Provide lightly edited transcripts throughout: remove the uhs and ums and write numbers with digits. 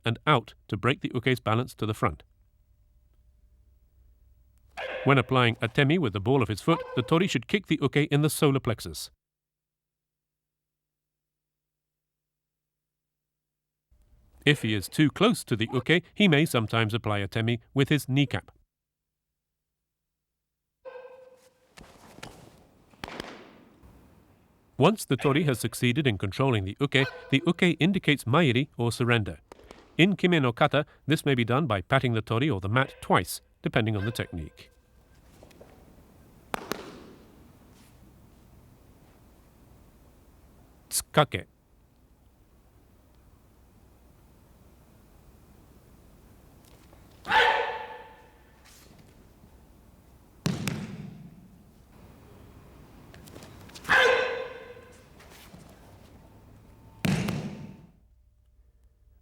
and out to break the uke's balance to the front. When applying atemi with the ball of his foot, the tori should kick the uke in the solar plexus. If he is too close to the uke, he may sometimes apply atemi with his kneecap. Once the tori has succeeded in controlling the uke indicates mairi or surrender. In Kime-no-Kata, this may be done by patting the tori or the mat twice, depending on the technique. Tsukake.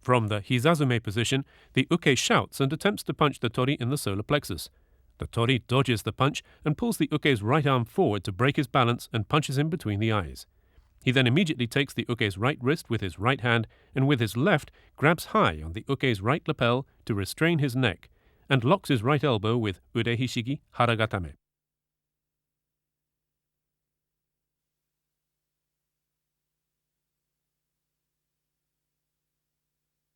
From the hizazume position, the uke shouts and attempts to punch the tori in the solar plexus. The tori dodges the punch and pulls the uke's right arm forward to break his balance and punches him between the eyes. He then immediately takes the uke's right wrist with his right hand and with his left grabs high on the uke's right lapel to restrain his neck and locks his right elbow with ude hishigi haragatame.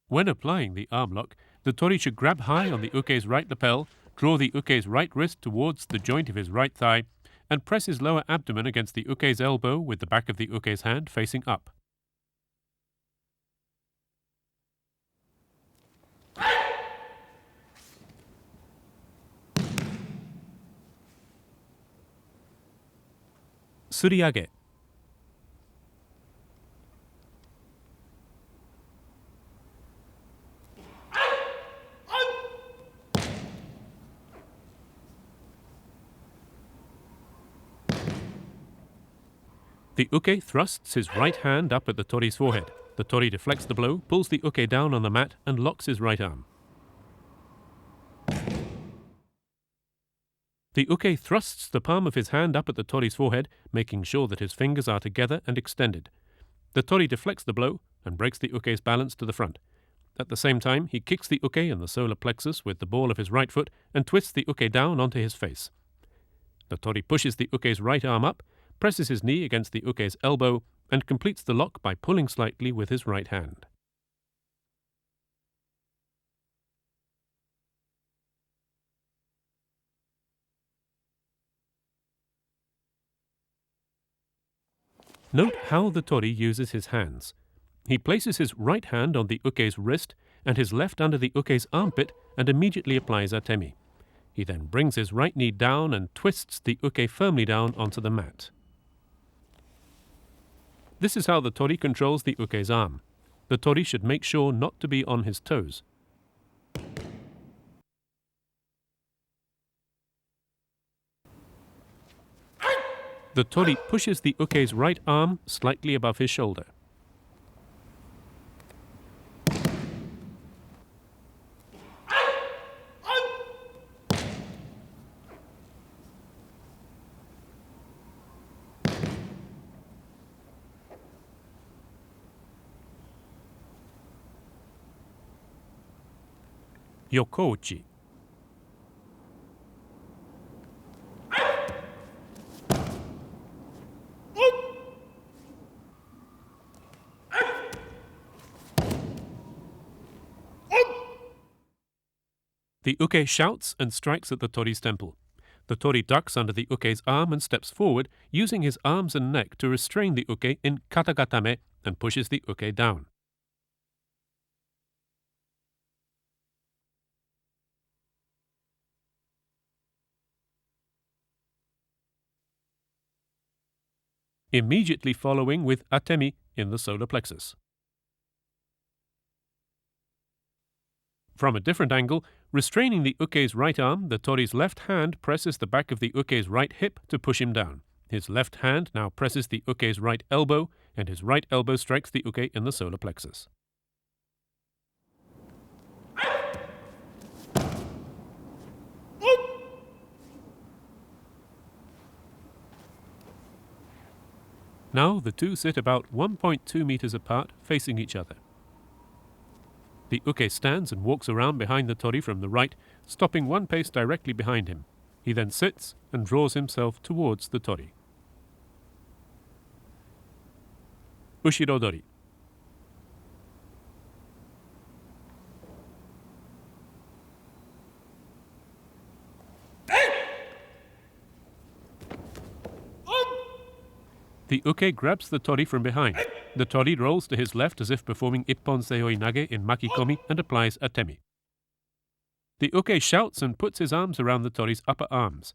When applying the arm lock, the tori should grab high on the uke's right lapel, draw the uke's right wrist towards the joint of his right thigh, and press his lower abdomen against the uke's elbow with the back of the uke's hand facing up. Suriage. The uke thrusts his right hand up at the tori's forehead. The tori deflects the blow, pulls the uke down on the mat, and locks his right arm. The uke thrusts the palm of his hand up at the tori's forehead, making sure that his fingers are together and extended. The tori deflects the blow and breaks the uke's balance to the front. At the same time, he kicks the uke in the solar plexus with the ball of his right foot and twists the uke down onto his face. The tori pushes the uke's right arm up, presses his knee against the uke's elbow, and completes the lock by pulling slightly with his right hand. Note how the tori uses his hands. He places his right hand on the uke's wrist and his left under the uke's armpit and immediately applies atemi. He then brings his right knee down and twists the uke firmly down onto the mat. This is how the tori controls the uke's arm. The tori should make sure not to be on his toes. The tori pushes the uke's right arm slightly above his shoulder. Yokouchi. The uke shouts and strikes at the tori's temple. The tori ducks under the uke's arm and steps forward, using his arms and neck to restrain the uke in katagatame and pushes the uke down. Immediately following with atemi in the solar plexus. From a different angle, restraining the uke's right arm, the tori's left hand presses the back of the uke's right hip to push him down. His left hand now presses the uke's right elbow, and his right elbow strikes the uke in the solar plexus. Now the two sit about 1.2 meters apart, facing each other. The uke stands and walks around behind the tori from the right, stopping one pace directly behind him. He then sits and draws himself towards the tori. Ushirodori. The uke grabs the tori from behind. The tori rolls to his left as if performing ippon seoi nage in makikomi and applies atemi. The uke shouts and puts his arms around the tori's upper arms.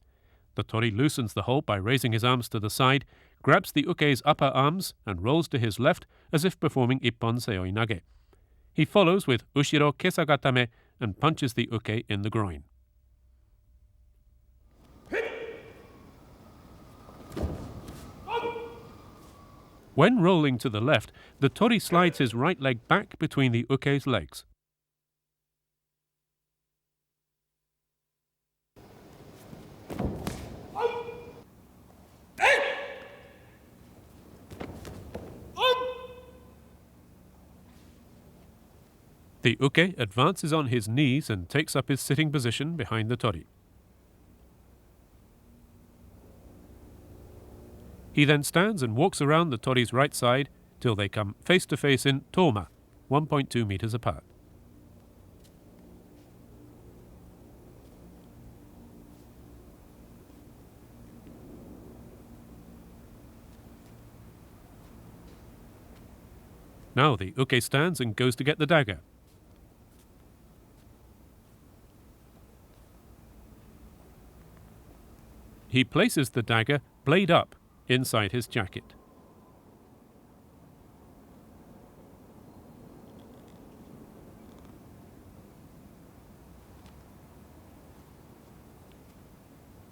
The tori loosens the hold by raising his arms to the side, grabs the uke's upper arms and rolls to his left as if performing ippon seoi nage. He follows with ushiro kesagatame and punches the uke in the groin. When rolling to the left, the tori slides his right leg back between the uke's legs. The uke advances on his knees and takes up his sitting position behind the tori. He then stands and walks around the tori's right side till they come face to face in toma, 1.2 meters apart. Now the uke stands and goes to get the dagger. He places the dagger, blade up, inside his jacket.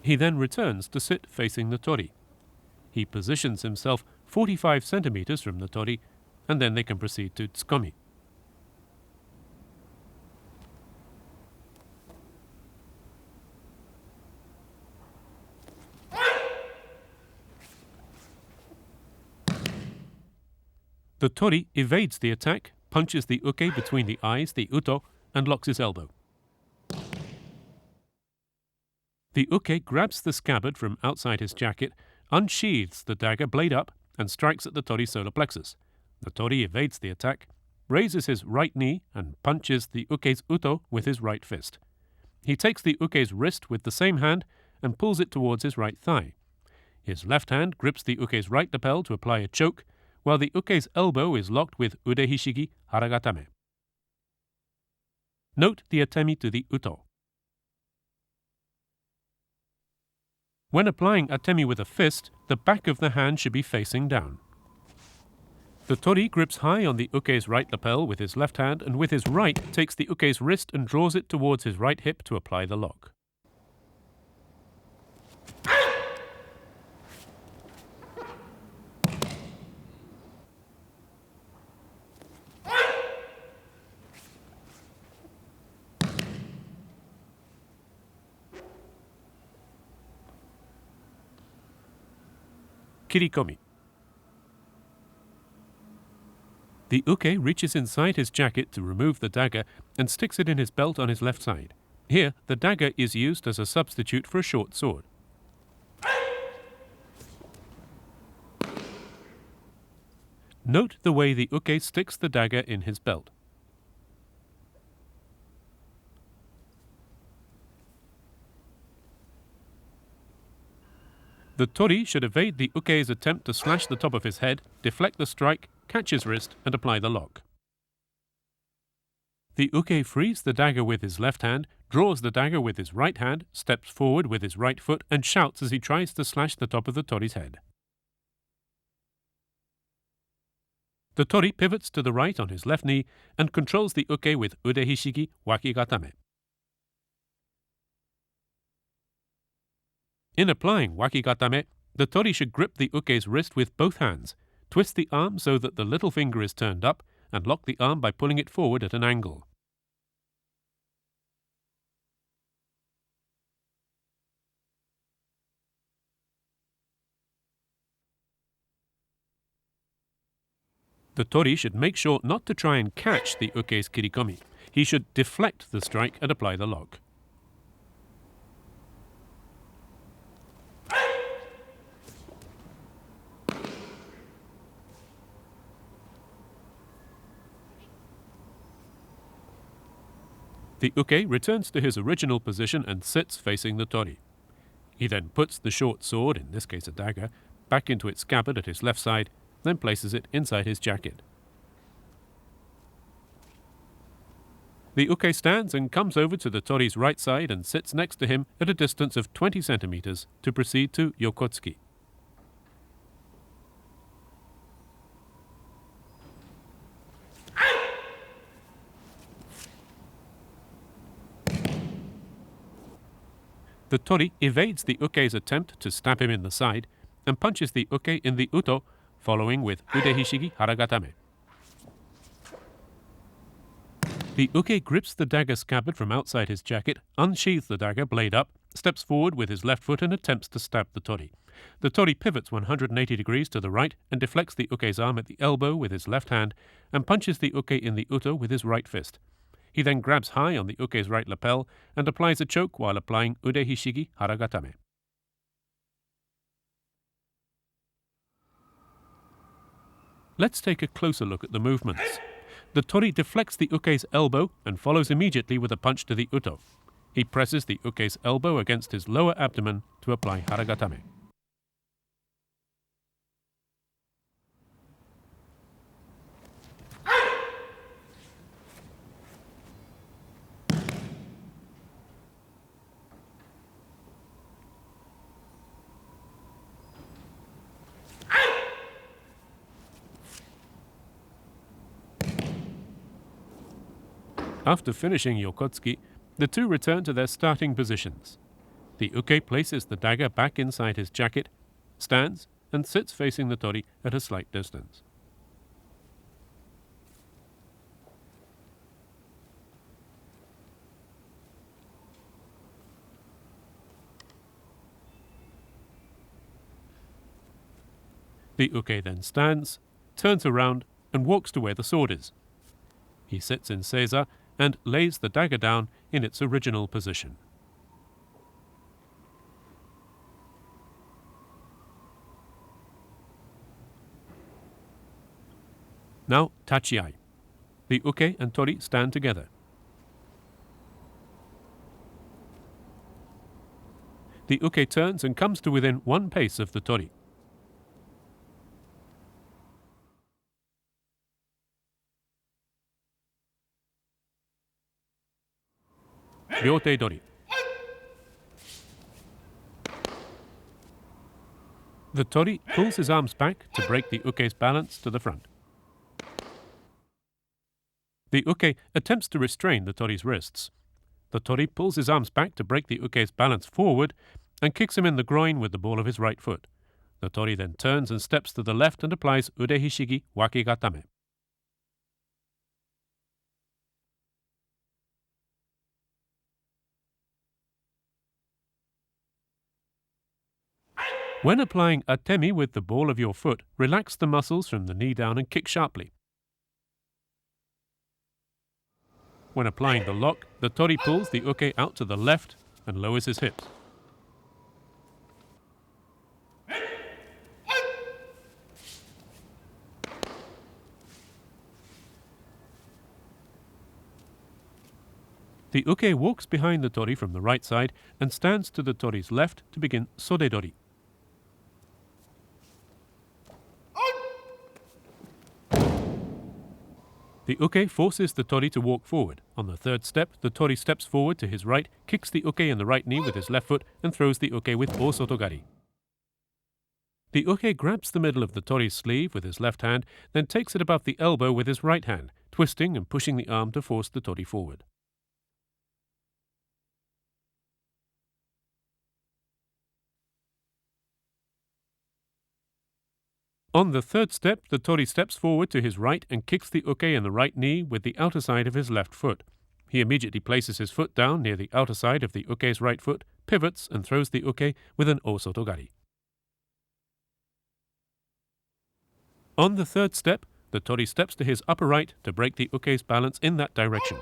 He then returns to sit facing the tori. He positions himself 45 centimeters from the tori, and then they can proceed to tsukomi. The tori evades the attack, punches the uke between the eyes, the uto, and locks his elbow. The uke grabs the scabbard from outside his jacket, unsheathes the dagger blade up, and strikes at the tori's solar plexus. The tori evades the attack, raises his right knee, and punches the uke's uto with his right fist. He takes the uke's wrist with the same hand and pulls it towards his right thigh. His left hand grips the uke's right lapel to apply a choke, while the uke's elbow is locked with ude hishigi haragatame. Note the atemi to the uto. When applying atemi with a fist, the back of the hand should be facing down. The tori grips high on the uke's right lapel with his left hand and with his right takes the uke's wrist and draws it towards his right hip to apply the lock. Kirikomi. The uke reaches inside his jacket to remove the dagger and sticks it in his belt on his left side. Here, the dagger is used as a substitute for a short sword. Note the way the uke sticks the dagger in his belt. The tori should evade the uke's attempt to slash the top of his head, deflect the strike, catch his wrist, and apply the lock. The uke frees the dagger with his left hand, draws the dagger with his right hand, steps forward with his right foot, and shouts as he tries to slash the top of the tori's head. The tori pivots to the right on his left knee and controls the uke with ude hishigi wakigatame. In applying wakigatame, the tori should grip the uke's wrist with both hands, twist the arm so that the little finger is turned up, and lock the arm by pulling it forward at an angle. The tori should make sure not to try and catch the uke's kirikomi. He should deflect the strike and apply the lock. The uke returns to his original position and sits facing the tori. He then puts the short sword, in this case a dagger, back into its scabbard at his left side, then places it inside his jacket. The uke stands and comes over to the tori's right side and sits next to him at a distance of 20 centimeters to proceed to yokotsuki. The tori evades the uke's attempt to stab him in the side and punches the uke in the uto, following with ude hishigi haragatame. The uke grips the dagger scabbard from outside his jacket, unsheathes the dagger blade up, steps forward with his left foot and attempts to stab the tori. The tori pivots 180 degrees to the right and deflects the uke's arm at the elbow with his left hand and punches the uke in the uto with his right fist. He then grabs high on the uke's right lapel and applies a choke while applying ude hishigi haragatame. Let's take a closer look at the movements. The tori deflects the uke's elbow and follows immediately with a punch to the uto. He presses the uke's elbow against his lower abdomen to apply haragatame. After finishing yokotsuki, the two return to their starting positions. The uke places the dagger back inside his jacket, stands, and sits facing the tori at a slight distance. The uke then stands, turns around, and walks to where the sword is. He sits in seiza and lays the dagger down in its original position. Now tachiai. The uke and tori stand together. The uke turns and comes to within one pace of the tori. Ryote dori. The tori pulls his arms back to break the uke's balance to the front. The uke attempts to restrain the tori's wrists. The tori pulls his arms back to break the uke's balance forward and kicks him in the groin with the ball of his right foot. The tori then turns and steps to the left and applies ude hishigi wakigatame. When applying atemi with the ball of your foot, relax the muscles from the knee down and kick sharply. When applying the lock, the tori pulls the uke out to the left and lowers his hips. The uke walks behind the tori from the right side and stands to the tori's left to begin sodedori. The uke forces the tori to walk forward. On the third step, the tori steps forward to his right, kicks the uke in the right knee with his left foot, and throws the uke with osotogari. The uke grabs the middle of the tori's sleeve with his left hand, then takes it above the elbow with his right hand, twisting and pushing the arm to force the tori forward. On the third step, the tori steps forward to his right and kicks the uke in the right knee with the outer side of his left foot. He immediately places his foot down near the outer side of the uke's right foot, pivots and throws the uke with an osotogari. On the third step, The tori steps to his upper right to break the uke's balance in that direction.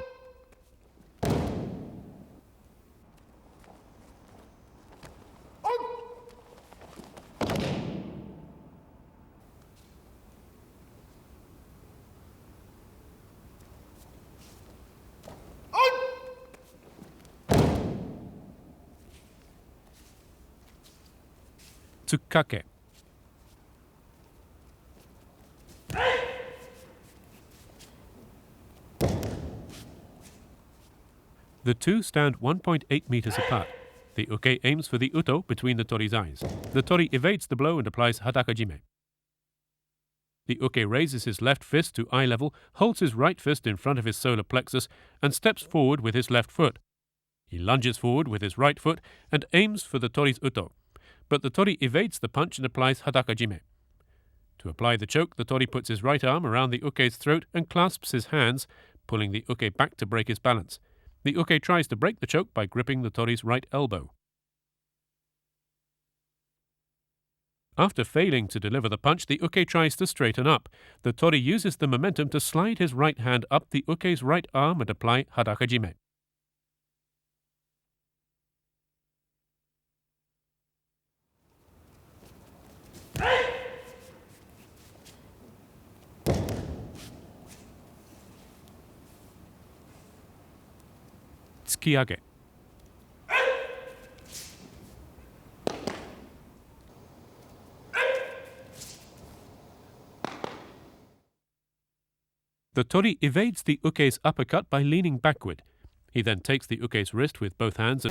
Tsukake. The two stand 1.8 meters apart. The uke aims for the uto between the tori's eyes. The tori evades the blow and applies hatakajime. The uke raises his left fist to eye level, holds his right fist in front of his solar plexus, and steps forward with his left foot. He lunges forward with his right foot and aims for the tori's uto, but the tori evades the punch and applies hatakajime. To apply the choke, the tori puts his right arm around the uke's throat and clasps his hands, pulling the uke back to break his balance. The uke tries to break the choke by gripping the tori's right elbow. After failing to deliver the punch, the uke tries to straighten up. The tori uses the momentum to slide his right hand up the uke's right arm and apply hatakajime. Tsukiage. The tori evades the uke's uppercut by leaning backward. He then takes the uke's wrist with both hands and